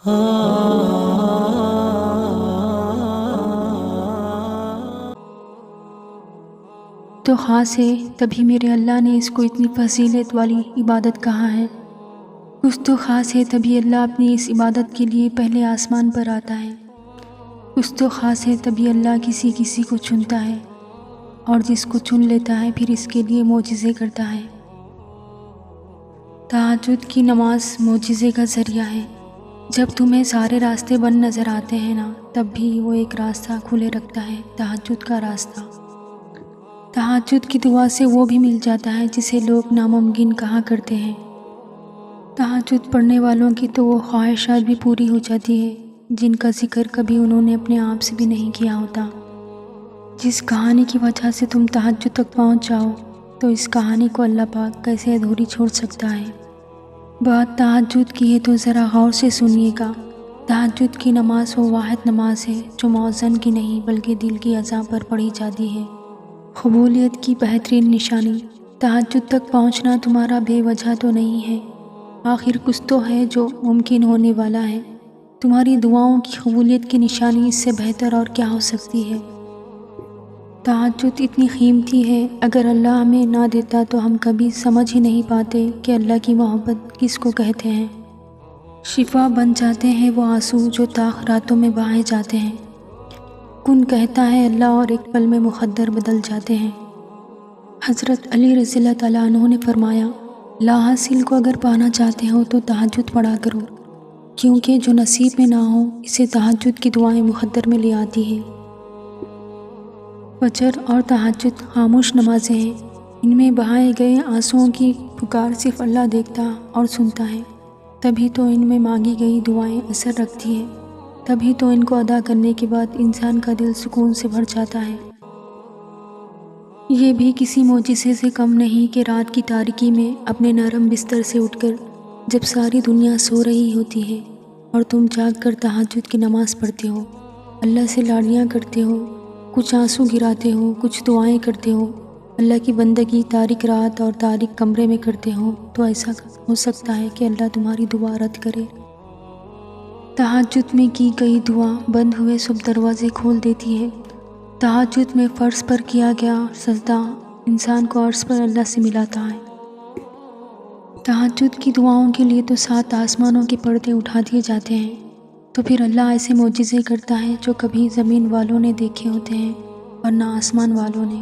تو خاص ہے تبھی میرے اللہ نے اس کو اتنی فضیلت والی عبادت کہا ہے۔ کچھ تو خاص ہے تبھی اللہ اپنی اس عبادت کے لیے پہلے آسمان پر آتا ہے۔ کچھ تو خاص ہے تبھی اللہ کسی کو چنتا ہے، اور جس کو چن لیتا ہے پھر اس کے لیے معجزے کرتا ہے۔ تہجد کی نماز معجزے کا ذریعہ ہے۔ جب تمہیں سارے راستے بند نظر آتے ہیں نا، تب بھی وہ ایک راستہ کھلے رکھتا ہے، تہجد کا راستہ۔ تہجد کی دعا سے وہ بھی مل جاتا ہے جسے لوگ ناممکن کہا کرتے ہیں۔ تہجد پڑھنے والوں کی تو وہ خواہشات بھی پوری ہو جاتی ہے جن کا ذکر کبھی انہوں نے اپنے آپ سے بھی نہیں کیا ہوتا۔ جس کہانی کی وجہ سے تم تہجد تک پہنچ جاؤ، تو اس کہانی کو اللہ پاک کیسے ادھوری چھوڑ سکتا ہے؟ بات تہجد کی ہے تو ذرا غور سے سنیے گا۔ تہجد کی نماز وہ واحد نماز ہے جو مؤذن کی نہیں بلکہ دل کی اعضاء پر پڑھی جاتی ہے۔ قبولیت کی بہترین نشانی۔ تہجد تک پہنچنا تمہارا بے وجہ تو نہیں ہے، آخر کچھ تو ہے جو ممکن ہونے والا ہے۔ تمہاری دعاؤں کی قبولیت کی نشانی اس سے بہتر اور کیا ہو سکتی ہے؟ تہجد اتنی قیمتی ہے، اگر اللہ ہمیں نہ دیتا تو ہم کبھی سمجھ ہی نہیں پاتے کہ اللہ کی محبت کس کو کہتے ہیں۔ شفا بن جاتے ہیں وہ آنسو جو تاخ راتوں میں بہائے جاتے ہیں۔ کن کہتا ہے اللہ اور ایک پل میں مقدر بدل جاتے ہیں۔ حضرت علی رضی اللہ تعالیٰ عنہ نے فرمایا، لا حاصل کو اگر پانا چاہتے ہو تو تہجد پڑھا کرو، کیونکہ جو نصیب میں نہ ہو اسے تہجد کی دعائیں مقدر میں لے آتی ہے۔ فجر اور تہجد خاموش نمازیں ہیں، ان میں بہائے گئے آنسوؤں کی پکار صرف اللہ دیکھتا اور سنتا ہے، تبھی تو ان میں مانگی گئی دعائیں اثر رکھتی ہیں، تبھی تو ان کو ادا کرنے کے بعد انسان کا دل سکون سے بھر جاتا ہے۔ یہ بھی کسی معجزے سے کم نہیں کہ رات کی تاریکی میں اپنے نرم بستر سے اٹھ کر جب ساری دنیا سو رہی ہوتی ہے اور تم جاگ کر تہجد کی نماز پڑھتے ہو، اللہ سے لاڑیاں کرتے ہو، کچھ آنسو گراتے ہو، کچھ دعائیں کرتے ہو، اللہ کی بندگی تاریک رات اور تاریک کمرے میں کرتے ہو، تو ایسا ہو سکتا ہے کہ اللہ تمہاری دعا رد کرے۔ تہجد میں کی گئی دعا بند ہوئے سب دروازے کھول دیتی ہے۔ تہجد میں فرش پر کیا گیا سجدہ انسان کو عرش پر اللہ سے ملاتا ہے۔ تہجد کی دعاؤں کے لیے تو 7 آسمانوں کے پردے اٹھا دیے جاتے ہیں، تو پھر اللہ ایسے معجزے کرتا ہے جو کبھی زمین والوں نے دیکھے ہوتے ہیں اور نہ آسمان والوں نے۔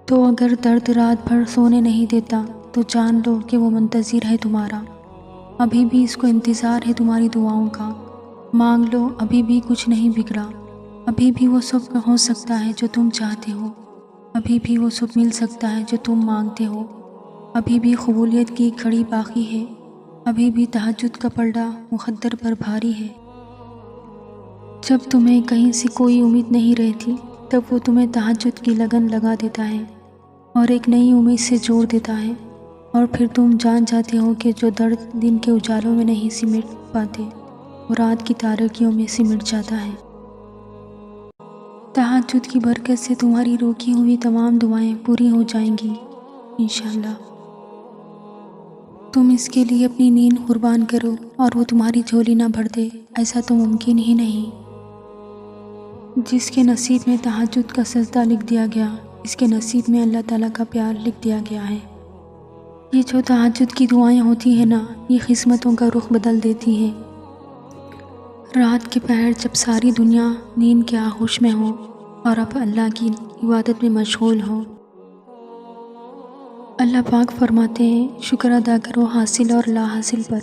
تو اگر درد رات بھر سونے نہیں دیتا تو جان لو کہ وہ منتظر ہے تمہارا، ابھی بھی اس کو انتظار ہے تمہاری دعاؤں کا۔ مانگ لو، ابھی بھی کچھ نہیں بگڑا، ابھی بھی وہ سب ہو سکتا ہے جو تم چاہتے ہو، ابھی بھی وہ سب مل سکتا ہے جو تم مانگتے ہو، ابھی بھی قبولیت کی گھڑی باقی ہے، ابھی بھی تہجد کا پلڑا مقدر پر بھاری ہے۔ جب تمہیں کہیں سے کوئی امید نہیں رہتی، تب وہ تمہیں تہجد کی لگن لگا دیتا ہے اور ایک نئی امید سے جوڑ دیتا ہے، اور پھر تم جان جاتے ہو کہ جو درد دن کے اجالوں میں نہیں سمٹ پاتے وہ رات کی تاریکیوں میں سمٹ جاتا ہے۔ تہجد کی برکت سے تمہاری روکی ہوئی تمام دعائیں پوری ہو جائیں گی انشاءاللہ۔ تم اس کے لیے اپنی نیند قربان کرو اور وہ تمہاری جھولی نہ بھر دے، ایسا تو ممکن ہی نہیں۔ جس کے نصیب میں تہجد کا سجدہ لکھ دیا گیا، اس کے نصیب میں اللہ تعالیٰ کا پیار لکھ دیا گیا ہے۔ یہ جو تہجد کی دعائیں ہوتی ہیں نا، یہ قسمتوں کا رخ بدل دیتی ہیں۔ رات کے پہر جب ساری دنیا نیند کے آغوش میں ہو اور اب اللہ کی عبادت میں مشغول ہو، اللہ پاک فرماتے ہیں، شکر ادا کرو حاصل اور لا حاصل پر،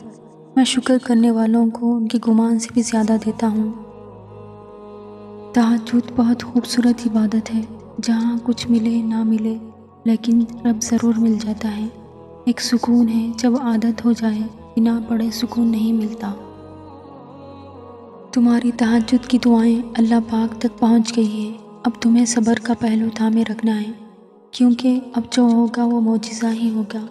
میں شکر کرنے والوں کو ان کے گمان سے بھی زیادہ دیتا ہوں۔ تہجد بہت خوبصورت عبادت ہے، جہاں کچھ ملے نہ ملے لیکن رب ضرور مل جاتا ہے۔ ایک سکون ہے جب عادت ہو جائے، بنا پڑے سکون نہیں ملتا۔ تمہاری تہجد کی دعائیں اللہ پاک تک پہنچ گئی ہے، اب تمہیں صبر کا پہلو تھامے رکھنا ہے، کیونکہ اب جو ہوگا وہ معجزہ ہی ہوگا۔